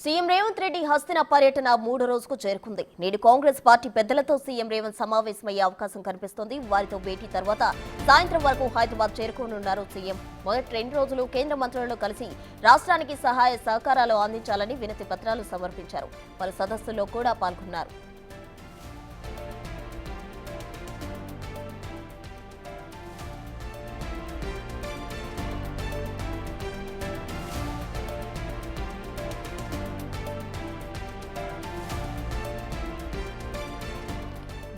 CM Revanth Reddy Hastina పర్యటన 3వ రోజుకు చేరుకుంది. నేడు కాంగ్రెస్ పార్టీ పెద్దలతో సీఎం రేవంత్ సమావేశమయ్యే అవకాశం కనిపిస్తోంది. వారితో భేటీ తర్వాత సాయంత్రం వరకు హైదరాబాద్ చేరుకోనున్నారు సీఎం. మొదటి 2 రోజులు కేంద్ర మంత్రులను కలిసి రాష్ట్రానికి సహాయ సహకారాలు అందించాలని వినతి పత్రాలు సమర్పించారు. పలు సదస్సుల్లో కూడా పాల్గొన్నారు.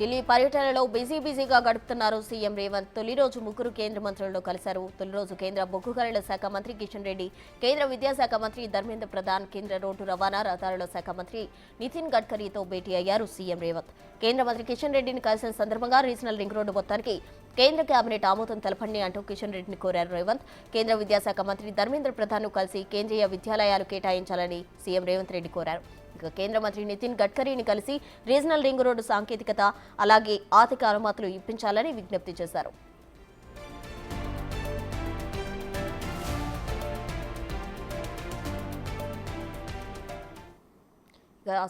ఢిల్లీ పర్యటనలో బిజీగా గడుపుతున్నారు సీఎం రేవంత్. తొలి రోజు 3 కేంద్ర మంత్రులను కలిశారు. తొలి రోజు కేంద్ర బొగ్గు గనుల శాఖ మంత్రి కిషన్ రెడ్డి, కేంద్ర విద్యాశాఖ మంత్రి ధర్మేంద్ర ప్రధాన్, కేంద్ర రోడ్డు రవాణా రహదారుల శాఖ మంత్రి నితిన్ గడ్కరీతో భేటీ అయ్యారు సీఎం రేవంత్. కేంద్ర మంత్రి కిషన్ రెడ్డిని కలిసిన సందర్భంగా రీజనల్ రింగ్ రోడ్డు మొత్తానికి కేంద్ర కేబినెట్ ఆమోదం తెలపండి అంటూ కిషన్ రెడ్డిని కోరారు రేవంత్. కేంద్ర విద్యాశాఖ మంత్రి ధర్మేంద్ర ప్రధాన్ను కలిసి కేంద్రీయ విద్యాలయాలు కేటాయించాలని సీఎం రేవంత్ రెడ్డి కోరారు. కేంద్ర మంత్రి నితిన్ గడ్కరీని కలిసి రీజనల్ రింగ్ రోడ్డు సాంకేతికత అలాగే ఆర్థిక అనుమతులు ఇప్పించాలని విజ్ఞప్తి చేశారు.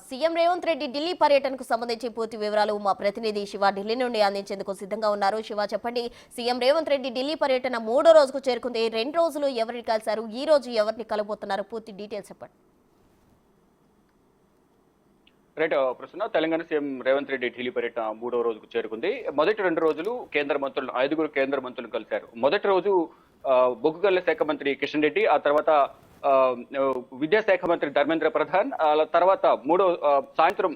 సీఎం రేవంత్ రెడ్డి ఢిల్లీ పర్యటనకు సంబంధించి పూర్తి వివరాలు మా ప్రతినిధి శివ ఢిల్లీ నుండి అందించేందుకు సిద్ధంగా ఉన్నారు. శివ, చెప్పండి, సీఎం రేవంత్ రెడ్డి ఢిల్లీ పర్యటన 3వ రోజుకు చేరుకుంది. 2 రోజులు ఎవరిని కలిశారు, ఈ రోజు ఎవరిని కలబోతున్నారు, పూర్తి డీటెయిల్స్ చెప్పండి. రైట్ ప్రశ్న. తెలంగాణ సీఎం రేవంత్ రెడ్డి ఢిల్లీ పర్యటన 3వ రోజుకు చేరుకుంది. మొదటి 2 రోజులు కేంద్ర మంత్రులు 5 కేంద్ర మంత్రులను కలిశారు. మొదటి రోజు బొగ్గు గనుల శాఖ మంత్రి కిషన్ రెడ్డి, ఆ తర్వాత విద్యాశాఖ మంత్రి ధర్మేంద్ర ప్రధాన్, తర్వాత సాయంత్రం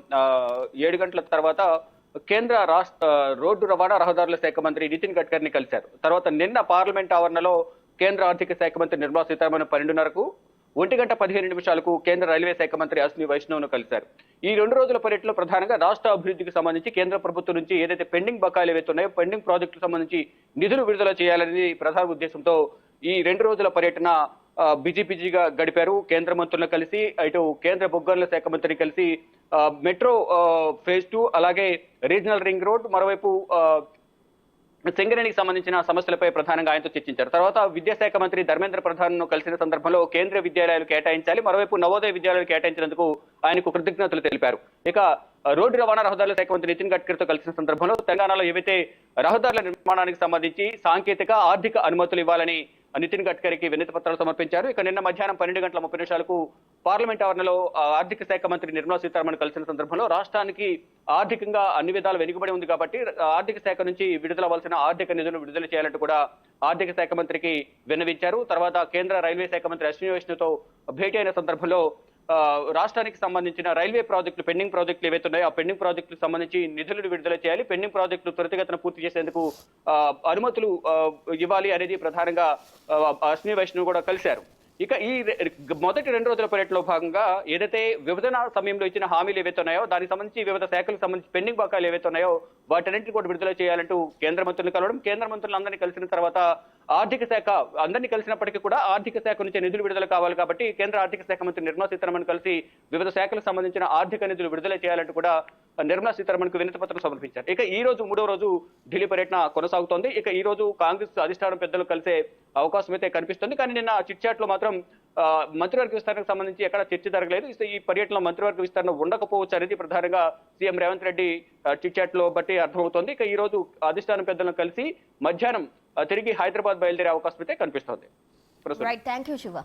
7 గంటల తర్వాత కేంద్ర రాష్ట్ర రోడ్డు రవాణా రహదారుల శాఖ మంత్రి నితిన్ గడ్కరీని కలిశారు. తర్వాత నిన్న పార్లమెంట్ ఆవరణలో కేంద్ర ఆర్థిక శాఖ మంత్రి నిర్మలా సీతారామన్ 12:30కు 1:15 కేంద్ర రైల్వే శాఖ మంత్రి అశ్విని వైష్ణవ్ను కలిశారు. ఈ 2 రోజుల పర్యటనలో ప్రధానంగా రాష్ట్ర అభివృద్ధికి సంబంధించి కేంద్ర ప్రభుత్వం నుంచి ఏదైతే పెండింగ్ బకాయిలు ఏవైతే ఉన్నాయో పెండింగ్ ప్రాజెక్టులకు సంబంధించి నిధులు విడుదల చేయాలనేది ప్రధాన ఉద్దేశంతో ఈ 2 రోజుల పర్యటన బిజీగా గడిపారు. కేంద్ర మంత్రులను కలిసి, ఇటు కేంద్ర బొగ్గు గనుల శాఖ మంత్రిని కలిసి మెట్రో ఫేజ్ 2 అలాగే రీజనల్ రింగ్ రోడ్, మరోవైపు సింగరేణికి సంబంధించిన సమస్యలపై ప్రధానంగా ఆయనతో చర్చించారు. తర్వాత విద్యాశాఖ మంత్రి ధర్మేంద్ర ప్రధాన్ కలిసిన సందర్భంలో కేంద్రీయ విద్యాలయాలు కేటాయించాలి, మరోవైపు నవోదయ విద్యాలయాలు కేటాయించినందుకు ఆయనకు కృతజ్ఞతలు తెలిపారు. ఇక రోడ్డు రవాణా రహదారుల శాఖ మంత్రి నితిన్ గడ్కరీతో కలిసిన సందర్భంలో తెలంగాణలో ఏవైతే రహదారుల నిర్మాణానికి సంబంధించి సాంకేతిక ఆర్థిక అనుమతులు ఇవ్వాలని నితిన్ గడ్కరీకి వినతి పత్రాలు సమర్పించారు. ఇక నిన్న మధ్యాహ్నం 12:30 పార్లమెంట్ ఆవరణలో ఆర్థిక శాఖ మంత్రి నిర్మలా సీతారామన్ కలిసిన సందర్భంలో రాష్ట్రానికి ఆర్థికంగా అన్ని విధాలు వెనుకబడి ఉంది కాబట్టి ఆర్థిక శాఖ నుంచి విడుదలవలసిన ఆర్థిక నిధులు విడుదల చేయాలంటూ కూడా ఆర్థిక శాఖ మంత్రికి విన్నవించారు. తర్వాత కేంద్ర రైల్వే శాఖ మంత్రి అశ్విని వైష్ణవ్తో భేటీ అయిన సందర్భంలో రాష్ట్రానికి సంబంధించిన రైల్వే ప్రాజెక్టులు పెండింగ్ ప్రాజెక్టులు ఏవైతే ఉన్నాయో ఆ పెండింగ్ ప్రాజెక్టులకు సంబంధించి నిధులు విడుదల చేయాలి, పెండింగ్ ప్రాజెక్టులు త్వరితగతిన పూర్తి చేసేందుకు అనుమతులు ఇవ్వాలి అనేది ప్రధానంగా అశ్విని వైష్ణవ్ కూడా కలిశారు. ఇక ఈ మొదటి 2 రోజుల పర్యటనలో భాగంగా ఏదైతే విభజన సమయంలో ఇచ్చిన హామీలు ఏవైతే ఉన్నాయో దానికి సంబంధించి వివిధ శాఖలకు సంబంధించి పెండింగ్ బకాయిలు ఏవైతే ఉన్నాయో వాటన్నింటినీ కూడా విడుదల చేయాలంటూ కేంద్ర మంత్రులను కలవడం, కేంద్ర మంత్రులందరినీ కలిసిన తర్వాత ఆర్థిక శాఖ అందరినీ కలిసినప్పటికీ కూడా ఆర్థిక శాఖ నుంచి నిధులు విడుదల కావాలి కాబట్టి కేంద్ర ఆర్థిక శాఖ మంత్రి నిర్మలా సీతారామన్ కలిసి వివిధ శాఖలకు సంబంధించిన ఆర్థిక నిధులు విడుదల చేయాలంటూ కూడా నిర్మలా సీతారామన్కు వినతి పత్రం సమర్పించారు. ఇక ఈ రోజు 3వ రోజు ఢిల్లీ పర్యటన కొనసాగుతోంది. ఇక ఈ రోజు కాంగ్రెస్ అధిష్టానం పెద్దలు కలిసే అవకాశం అయితే కనిపిస్తుంది. కానీ నిన్న చిట్ చాట్ లో మాత్రం మంత్రివర్గ విస్తరణకు సంబంధించి ఎక్కడ చర్చ జరగలేదు. ఈ పర్యటనలో మంత్రివర్గ విస్తరణ ఉండకపోవచ్చు అనేది ప్రధానంగా CM Revanth Reddy chit chat లో బట్టి అర్థమవుతోంది. ఇక ఈ రోజు అధిష్టానం పెద్దలను కలిసి మధ్యాహ్నం తిరిగి హైదరాబాద్ బయలుదేరే అవకాశం అయితే కనిపిస్తోంది. Thank you Shiva.